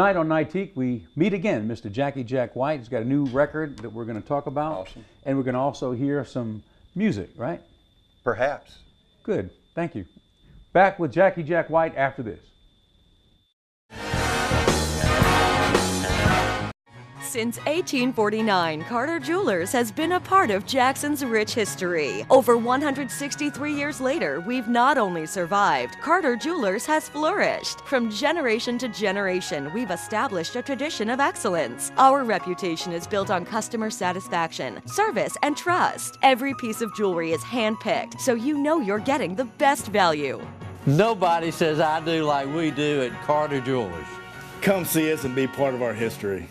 Tonight on Nightique, we meet again Mr. Jacky Jack White. He's got a new record that we're going to talk about. Awesome. And we're going to also hear some music, right? Perhaps. Good. Thank you. Back with Jacky Jack White after this. Since 1849, Carter Jewelers has been a part of Jackson's rich history. Over 163 years later, we've not only survived, Carter Jewelers has flourished. From generation to generation, we've established a tradition of excellence. Our reputation is built on customer satisfaction, service, and trust. Every piece of jewelry is handpicked, so you know you're getting the best value. Nobody says I do like we do at Carter Jewelers. Come see us and be part of our history.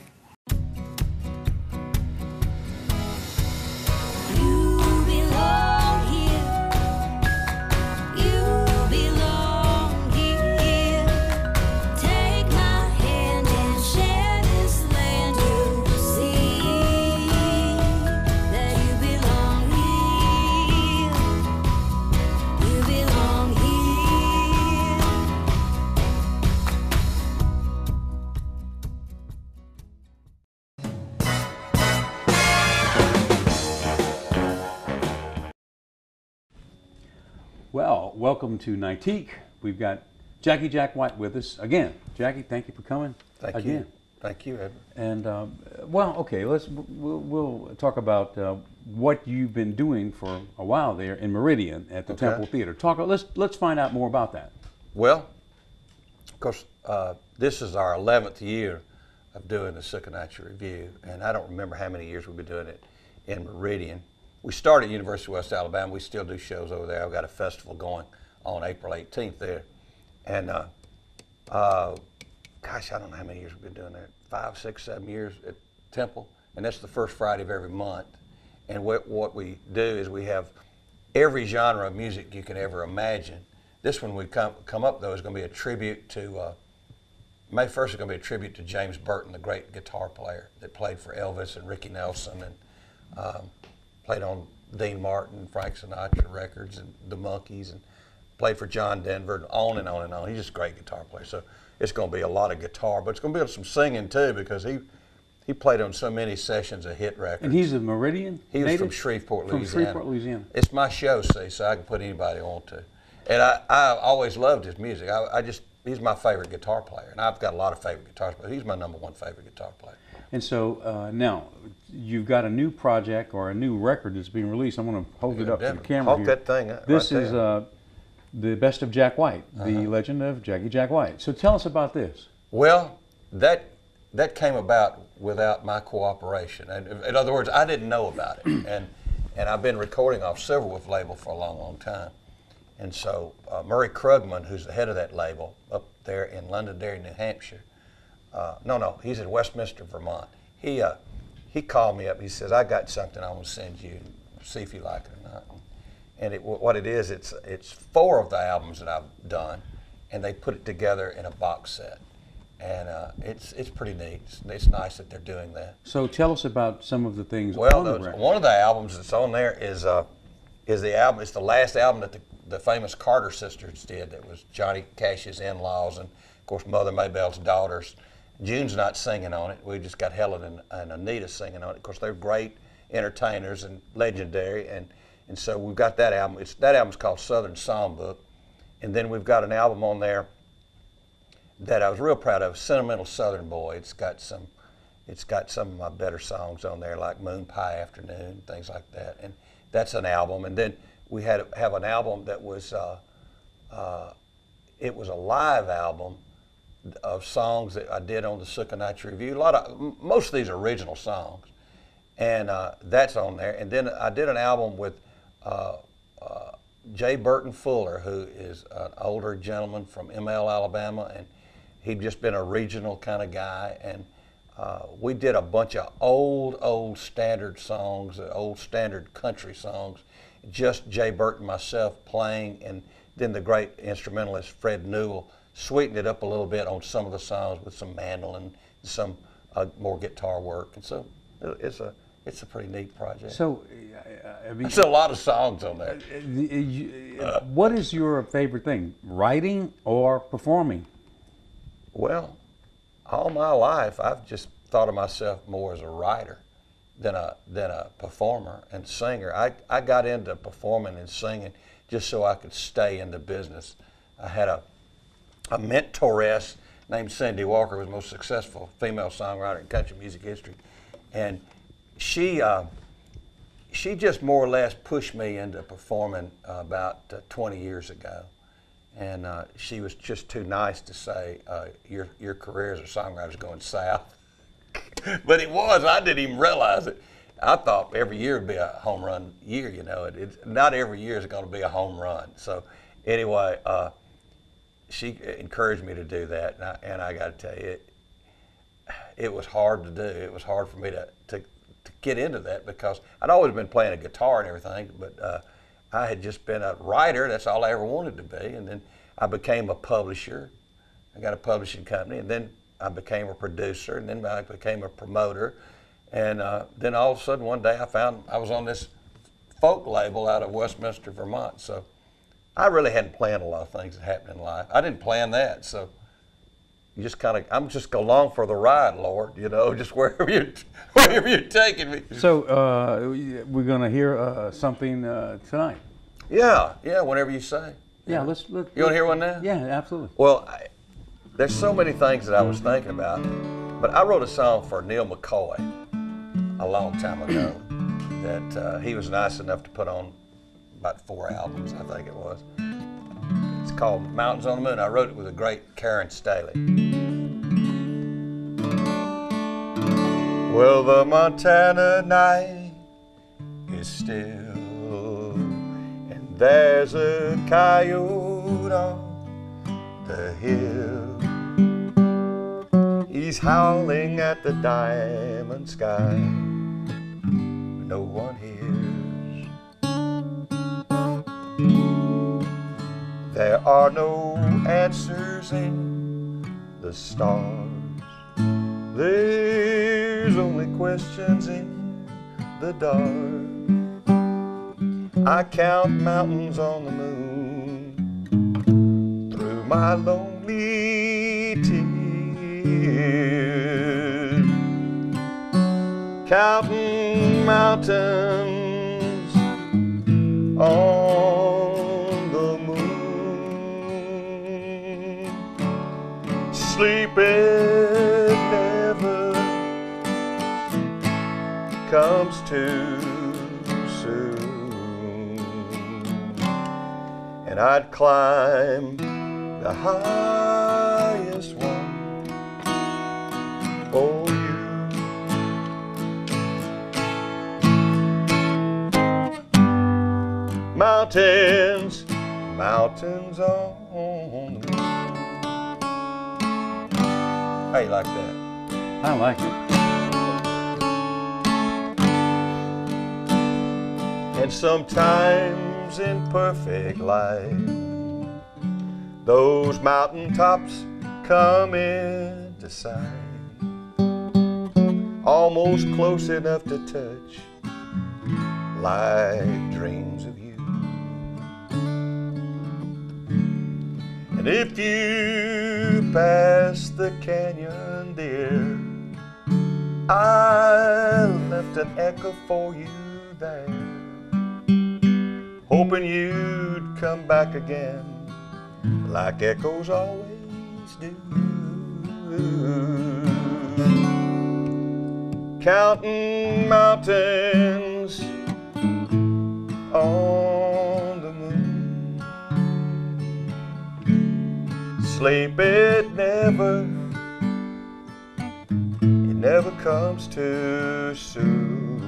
Well, welcome to Nightique. We've got Jacky Jack White with us again. Jacky, thank you for coming. Thank you. Thank you, Edward. And well, okay, we'll talk about what you've been doing for a while there in Meridian at the Temple Theater. Let's find out more about that. Well, of course, this is our 11th year of doing the Supernatural Review, and I don't remember how many years we've been doing it in Meridian. We started at University of West Alabama. We still do shows over there. I've got a festival going on April 18th there. And gosh, I don't know how many years we've been doing that. 5, 6, 7 years at Temple. And that's the first Friday of every month. And what we do is we have every genre of music you can ever imagine. This one we come up, though, is going to be a tribute to, May 1st is going to be a tribute to James Burton, the great guitar player that played for Elvis and Ricky Nelson and played on Dean Martin, Frank Sinatra records, and the Monkees, and played for John Denver, and on and on and on. He's just a great guitar player. So it's going to be a lot of guitar, but it's going to be some singing too, because he played on so many sessions of hit records. And he's a Meridian He was native? from Shreveport, Louisiana. From Shreveport, Louisiana. It's my show, see, so I can put anybody on to. And I always loved his music. He's my favorite guitar player, and I've got a lot of favorite guitars, but he's my #1 favorite guitar player. And so now you've got a new project or a new record that's being released. I'm going to hold it up to the camera here. That thing this is the Best of Jack White, the legend of Jacky Jack White. So tell us about this. Well, that came about without my cooperation. And in other words, I didn't know about it. And I've been recording off Silverwolf label for a long, long time. And so Murray Krugman, who's the head of that label up there in Londonderry, New Hampshire, he's in Westminster, Vermont. He called me up. He says, "I got something I want to send you. See if you like it or not." And what it is, it's 4 of the albums that I've done, and they put it together in a box set, and it's pretty neat. It's nice that they're doing that. So tell us about some of the things. Well, on the record. One of the albums that's on there is the album. It's the last album that the famous Carter sisters did. That was Johnny Cash's in-laws and of course Mother Maybell's daughters. June's not singing on it. We just got Helen and Anita singing on it. Of course, they're great entertainers and legendary, and so we've got that album. That album's called Southern Songbook, and then we've got an album on there that I was real proud of, Sentimental Southern Boy. It's got some of my better songs on there, like Moon Pie Afternoon, things like that, and that's an album. And then we have an album that was it was a live album of songs that I did on the Supernatural Review. Most of these are original songs, and that's on there. And then I did an album with J. Burton Fuller, who is an older gentleman from ML, Alabama, and he'd just been a regional kind of guy. And we did a bunch of old standard songs, old standard country songs, just J. Burton, myself playing, and then the great instrumentalist Fred Newell sweetened it up a little bit on some of the songs with some mandolin, some more guitar work, and so it's a pretty neat project. So, I mean, there's a lot of songs on there. What is your favorite thing, writing or performing? Well, all my life, I've just thought of myself more as a writer than a performer and singer. I got into performing and singing just so I could stay in the business. I had a mentoress named Cindy Walker, who was the most successful female songwriter in country music history, and she just more or less pushed me into performing about 20 years ago. And she was just too nice to say, your career as a songwriter is going south. But it was. I didn't even realize it. I thought every year would be a home run year, you know. Not every year is going to be a home run. So anyway, she encouraged me to do that. And I got to tell you, it was hard to do. It was hard for me to get into that because I'd always been playing a guitar and everything, but I had just been a writer. That's all I ever wanted to be. And then I became a publisher. I got a publishing company, and then I became a producer, and then I became a promoter. And then all of a sudden one day I found I was on this folk label out of Westminster, Vermont. So I really hadn't planned a lot of things that happened in life. I didn't plan that. So you just kind of, I'm just along for the ride, Lord, you know, just wherever you're taking me. So we're going to hear something tonight. Yeah, whenever you say. Yeah, let's. You want to hear one now? Yeah, absolutely. Well, there's so many things that I was thinking about, but I wrote a song for Neil McCoy a long time ago that he was nice enough to put on about 4 albums, I think it was. It's called Mountains on the Moon. I wrote it with the great Karen Staley. Well, the Montana night is still, and there's a coyote on the hill. He's howling at the diamond sky, but no one hears. There are no answers in the stars. There's only questions in the dark. I count mountains on the moon through my lonely tears, counting mountains on the moon. Sleep it never comes too soon, and I'd climb the highest one for you. Mountains, mountains on the moon. How you like that? I like it. And sometimes in perfect light, those mountaintops come into sight, almost close enough to touch, like dreams of you. And if you pass the canyon, dear, I left an echo for you there, hoping you'd come back again, like echoes always do. Counting mountains on the moon. Sleep it never comes too soon.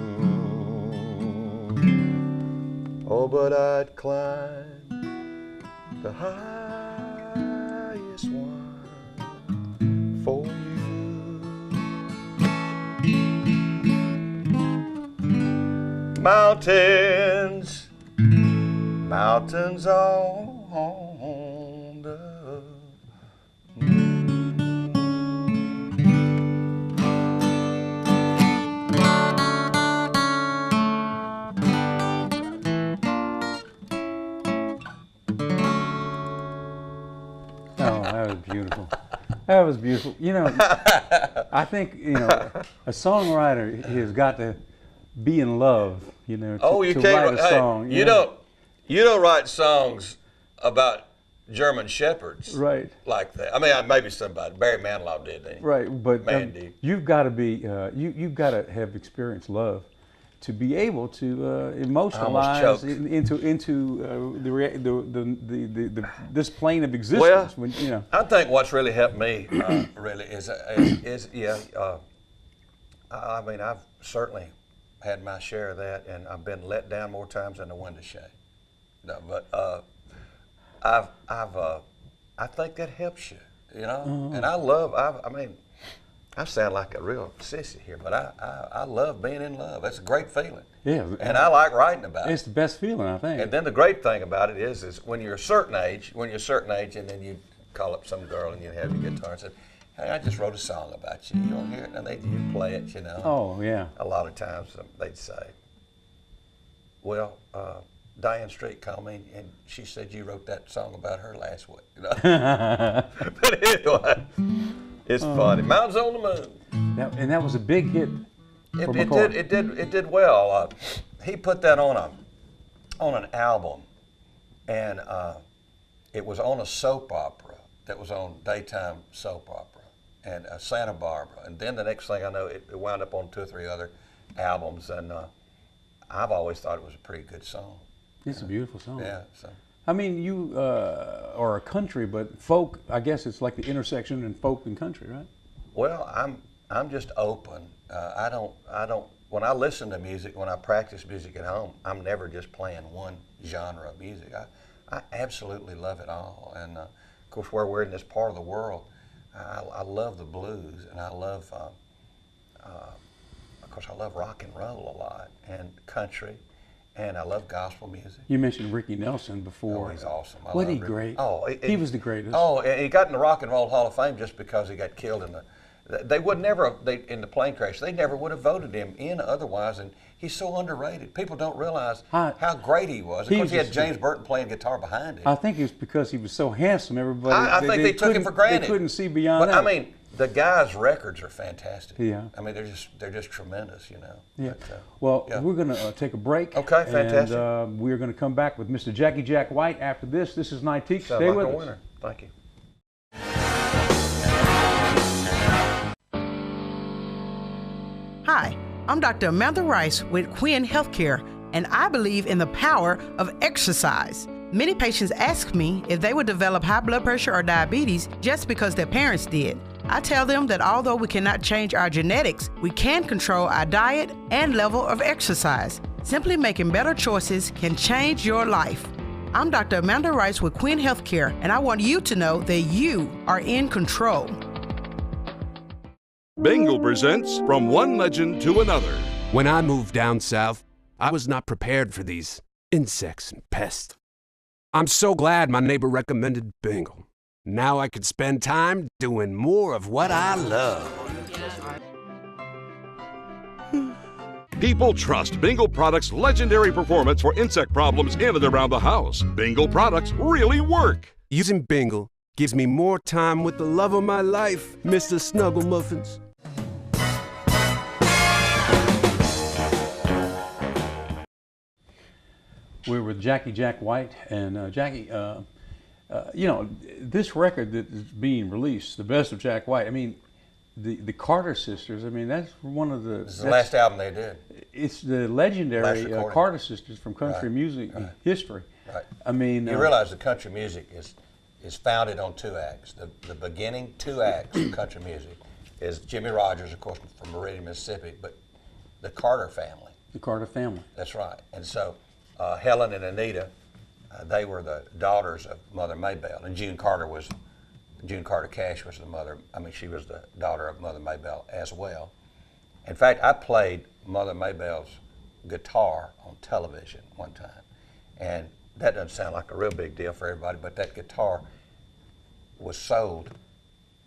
Oh, but I'd climb the highest one for you. Mountains, mountains on the moon. Oh, that was beautiful. That was beautiful. You know, I think, you know, a songwriter has got to be in love, you know, to write a song. Hey, you don't write songs about German shepherds, right? Like that. I mean, maybe somebody. Barry Manilow did, didn't he? Right, but Mandy. You've got to be you've got to have experienced love to be able to emotionalize into this plane of existence. Well, when, you know. I think what's really helped me really is I mean, I've certainly had my share of that, and I've been let down more times than the window shade. No, but I think that helps you, you know. And I mean, I sound like a real sissy here, but I love being in love. That's a great feeling. Yeah. And I like writing about it. It's the best feeling, I think. And then the great thing about it is when you're a certain age, and then you call up some girl and you have your guitar and say, "Hey, I just wrote a song about you. You want to hear it?" And you play it, you know. Oh, yeah. A lot of times they'd say, "Well, Diane Street called me and she said you wrote that song about her last week." You know? But anyway, it's funny. Mountains on the Moon. And that was a big hit. It did well. He put that on an album, and it was on a soap opera that was on daytime soap opera, and Santa Barbara. And then the next thing I know, it wound up on 2 or 3 other albums, and I've always thought it was a pretty good song. It's a beautiful song. Yeah. So. I mean, you are a country, but folk, I guess it's like the intersection in folk and country, right? Well, I'm just open. I don't. When I listen to music, when I practice music at home, I'm never just playing one genre of music. I absolutely love it all. And of course, where we're in this part of the world, I love the blues, and I love, of course, I love rock and roll a lot, and country. And I love gospel music. You mentioned Ricky Nelson before. Oh, he's awesome. Wasn't he great? Oh, he was the greatest. Oh, he got in the Rock and Roll Hall of Fame just because he got killed in the. They would never in the plane crash. They never would have voted him in otherwise, and he's so underrated. People don't realize how great he was. Of course, he had James Burton playing guitar behind him. I think it's because he was so handsome. Everybody. I think they took him for granted. They couldn't see beyond that. I mean, the guy's records are fantastic. Yeah. I mean, they're just tremendous, you know. Yeah. But, we're going to take a break. Okay, fantastic. And we're going to come back with Mr. Jacky Jack White after this. This is Nightique. Stay with us. Winner. Thank you. Hi, I'm Dr. Amanda Rice with Quinn Healthcare, and I believe in the power of exercise. Many patients ask me if they would develop high blood pressure or diabetes just because their parents did. I tell them that although we cannot change our genetics, we can control our diet and level of exercise. Simply making better choices can change your life. I'm Dr. Amanda Rice with Quinn Healthcare, and I want you to know that you are in control. Bengal presents From One Legend to Another. When I moved down south, I was not prepared for these insects and pests. I'm so glad my neighbor recommended Bengal. Now I could spend time doing more of what I love. People trust Bengal Products' legendary performance for insect problems in and around the house. Bengal products really work. Using Bengal gives me more time with the love of my life, Mr. Snuggle Muffins. We're with Jacky Jack White, and Jacky, you know, this record that is being released, The Best of Jack White, I mean, the Carter Sisters, I mean, that's one of the... This is the last album they did. It's the legendary Carter Sisters from country music history. Right. I mean... You realize the country music is founded on 2 acts. The beginning 2 acts of country music is Jimmy Rogers, of course, from Meridian, Mississippi, but the Carter family. The Carter family. That's right. And so Helen and Anita, they were the daughters of Mother Maybelle, and June Carter Cash was the mother. I mean, she was the daughter of Mother Maybelle as well. In fact, I played Mother Maybelle's guitar on television one time, and that doesn't sound like a real big deal for everybody, but that guitar was sold,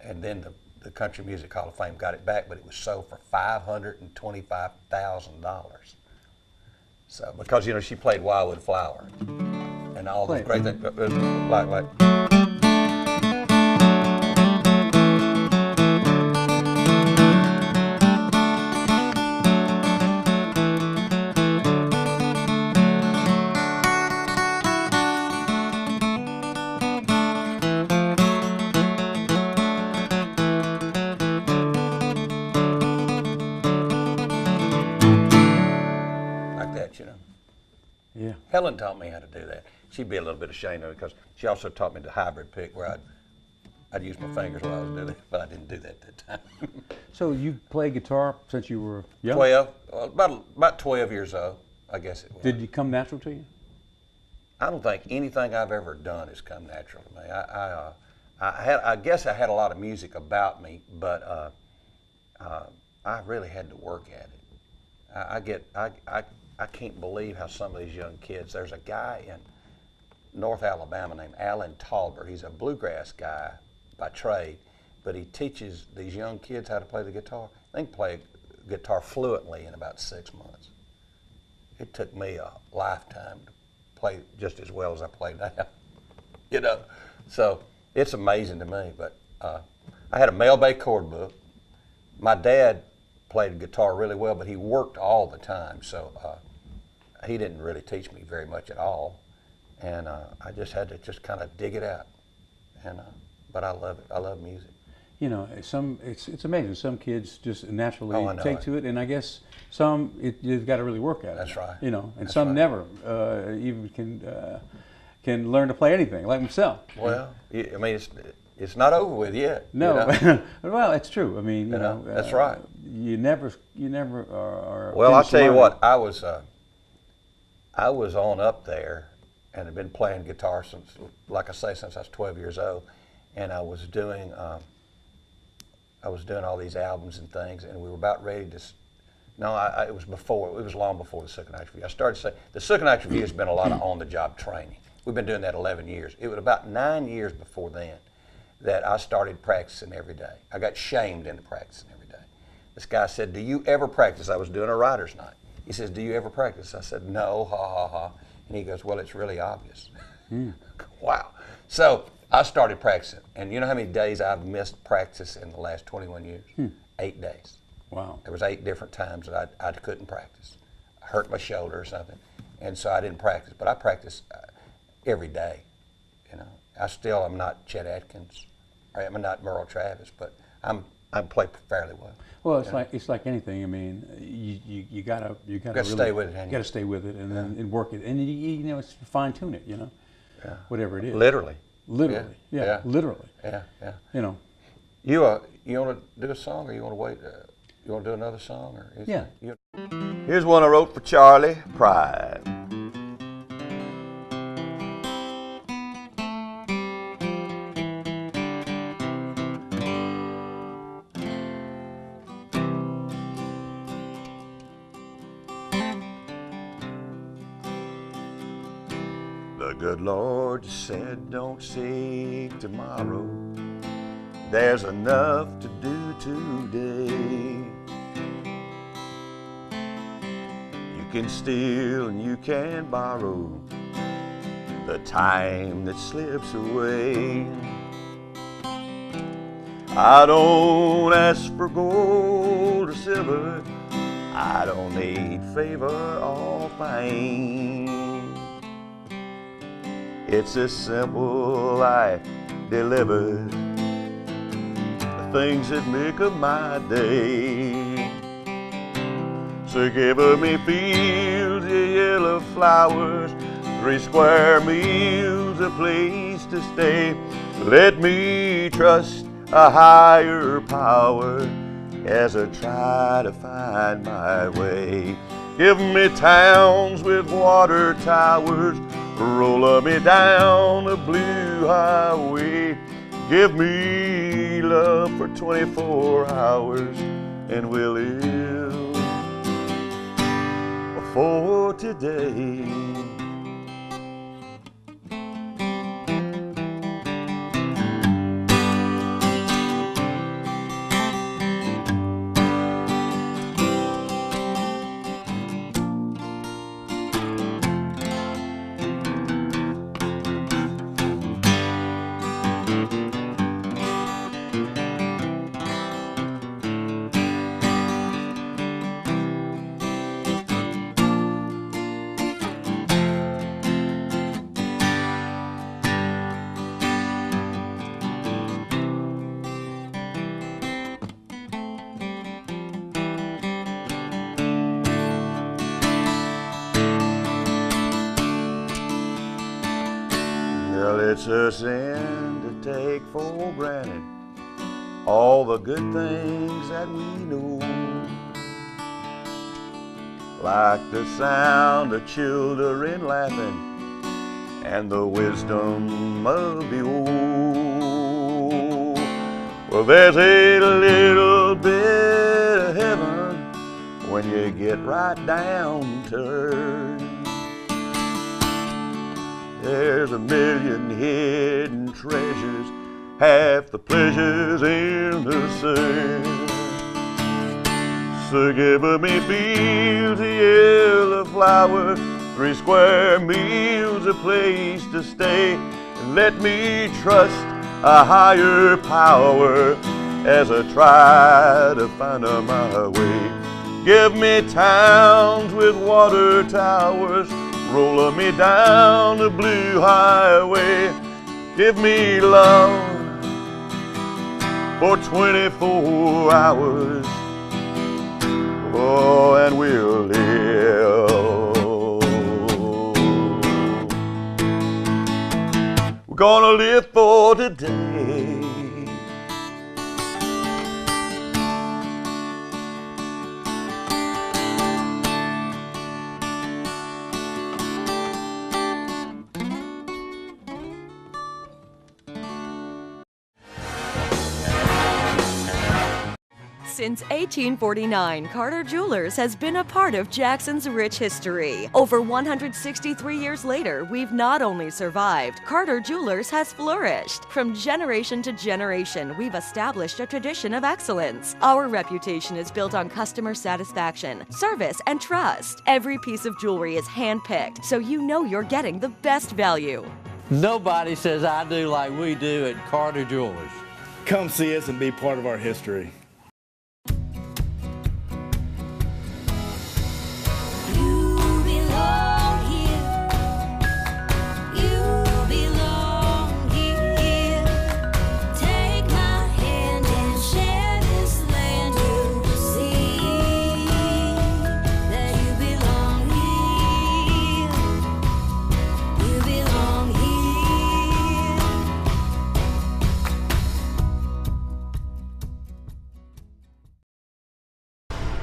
and then the Country Music Hall of Fame got it back, but it was sold for $525,000. So, because, you know, she played Wildwood Flower and all those great things, like instruments, you know. Yeah. Helen taught me how to do that. She'd be a little bit ashamed of it because she also taught me the hybrid pick where I'd use my fingers while I was doing it, but I didn't do that at that time. So you played guitar since you were young? 12, about 12 years old, I guess it was. Did it come natural to you? I don't think anything I've ever done has come natural to me. I guess I had a lot of music about me, but I really had to work at it. I can't believe how some of these young kids. There's a guy in North Alabama named Alan Talbert. He's a bluegrass guy by trade, but he teaches these young kids how to play the guitar. They can play guitar fluently in about 6 months. It took me a lifetime to play just as well as I play now, you know. So it's amazing to me. But I had a Mel Bay chord book. My dad played guitar really well, but he worked all the time, so he didn't really teach me very much at all. And I just had to just kind of dig it out. And but I love it. I love music. You know, it's amazing. Some kids just naturally Oh, I know take it. to it, and I guess some you've got to really work at it. That's right. You know, and That's some right. never even can learn to play anything, like myself. Well, I mean, it's not over with yet. No, you know? well, it's true. I mean, you know, that's right. You never are. Well, I'll finished tell you learning. what, I was on up there and had been playing guitar since, like I say, since I was 12 years old, and I was doing all these albums and things, and we were about ready to. No, it was before. It was long before the Silk and Axe Review. I started saying the Silk and Axe Review has been a lot of on-the-job training. We've been doing that 11 years. It was about 9 years before then that I started practicing every day. I got shamed into practicing every day. This guy said, "Do you ever practice?" I was doing a writer's night. He says, "Do you ever practice?" I said, "No, ha, ha, ha." And he goes, "Well, it's really obvious." Wow. So I started practicing. And you know how many days I've missed practice in the last 21 years? 8 days. Wow. There was 8 different times that I couldn't practice. I hurt my shoulder or something. And so I didn't practice. But I practice every day. You know, I am not Chet Atkins. I'm not Merle Travis, but I play fairly well. Well, it's like anything. I mean, you gotta really stay with it, haven't You you? gotta stay with it, and then and work it, and you know, it's fine tune it. You know, Yeah. whatever it is. Literally. Literally. Yeah. Yeah. Literally. Yeah, yeah. You know. You want to do a song, or you want to wait? You want to do another song, or Yeah. Here's one I wrote for Charlie Pride. The good Lord said, "Don't seek tomorrow. There's enough to do today. You can steal and you can borrow the time that slips away. I don't ask for gold or silver. I don't need favor or fame. It's a simple life delivered, the things that make up my day. So give me fields of yellow flowers, 3 square meals, a place to stay. Let me trust a higher power as I try to find my way. Give me towns with water towers, roll me down a blue highway. Give me love for 24 hours, and we'll live for today. lets us in to take for granted all the good things that we know, like the sound of children laughing and the wisdom of the old. Well, there's a little bit of heaven when you get right down to earth. There's a million hidden treasures, half the pleasures in the same. So give me fields of yellow flowers, 3 square meals, a place to stay, and let me trust a higher power as I try to find my way. Give me towns with water towers, rolling me down the blue highway. Give me love for 24 hours, oh, and we'll live. We're gonna live for today. Since 1849, Carter Jewelers has been a part of Jackson's rich history. Over 163 years later, we've not only survived, Carter Jewelers has flourished. From generation to generation, we've established a tradition of excellence. Our reputation is built on customer satisfaction, service, and trust. Every piece of jewelry is handpicked, so you know you're getting the best value. Nobody says I do like we do at Carter Jewelers. Come see us and be part of our history.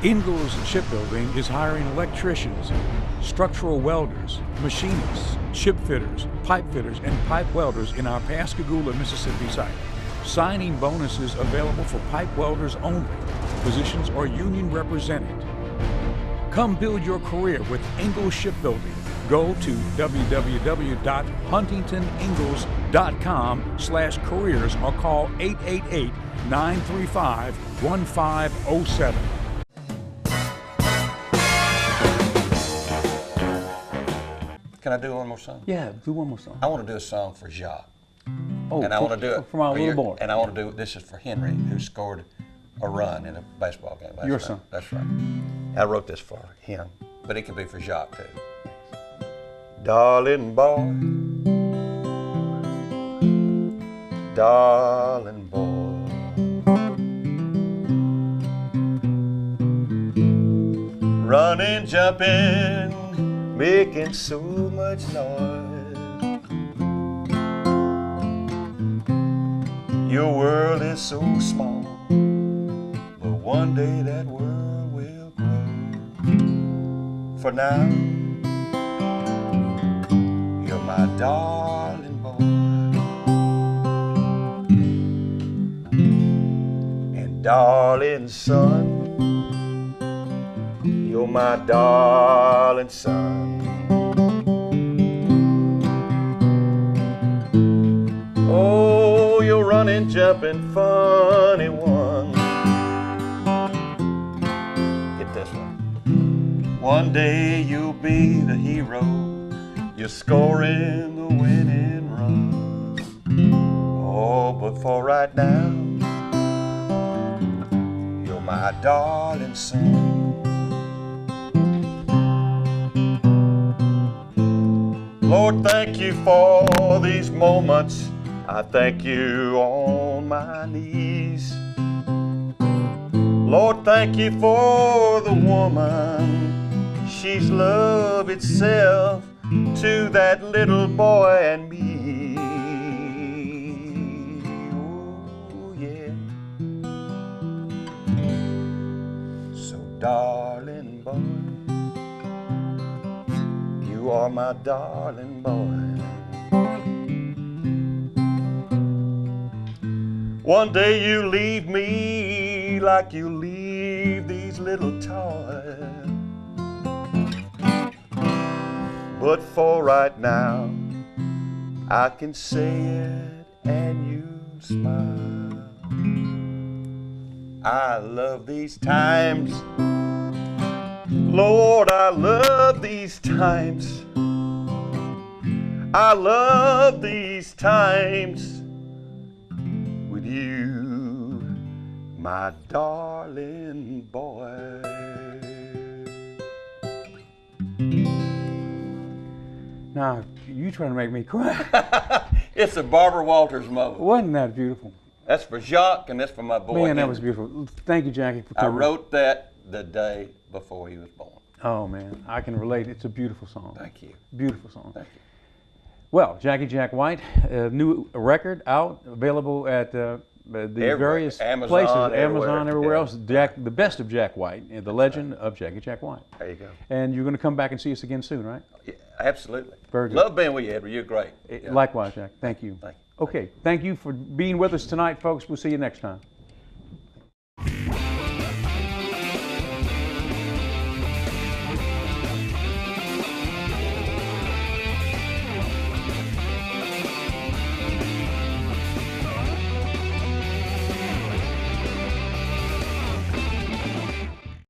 Ingalls Shipbuilding is hiring electricians, structural welders, machinists, ship fitters, pipe fitters, and pipe welders in our Pascagoula, Mississippi site. Signing bonuses available for pipe welders only. Positions are union represented. Come build your career with Ingalls Shipbuilding. Go to www.huntingtoningalls.com/careers or call 888-935-1507. Can I do one more song? Yeah, do one more song. I want to do a song for Jacques. Oh, and I want to do it for my little boy. And I want to do this is for Henry, who scored a run in a baseball game. Your son. That's right. I wrote this for him, but it could be for Jacques too. Darling boy, darling boy, running, jumping, making so much noise. Your world is so small, but one day that world will grow. For now, you're my darling boy, and darling son, you're my darling son. Oh, you're running, jumping, funny one. Get this one. One day you'll be the hero. You're scoring the winning run. Oh, but for right now, you're my darling son. Lord, thank you for these moments. I thank you on my knees. Lord, thank you for the woman. She's love itself to that little boy and me. darling boy. You are my darling boy. One day you leave me like you leave these little toys. But for right now, I can say it and you smile. I love these times, Lord, I love these times. I love these times with you, my darling boy. Now, you trying to make me cry. It's a Barbara Walters moment. Wasn't that beautiful? That's for Jacques and that's for my boy. Man, that Henry. was beautiful. Thank you, Jackie, for I coming. wrote that the day before he was born. Oh, man, I can relate. It's a beautiful song. Thank you. Beautiful song. Thank you. Well, Jacky Jack White, new record out, available at the various Amazon, places, everywhere. Amazon, everywhere Yeah. else. Jack, the best of Jack White, the legend of Jacky Jack White. There you go. And you're going to come back and see us again soon, right? Yeah, absolutely. Very good. Love being with you, Edward. You're great. Yeah. Likewise, Jack. Thank you. Thank you. Okay, thank you for being with us tonight, folks. We'll see you next time.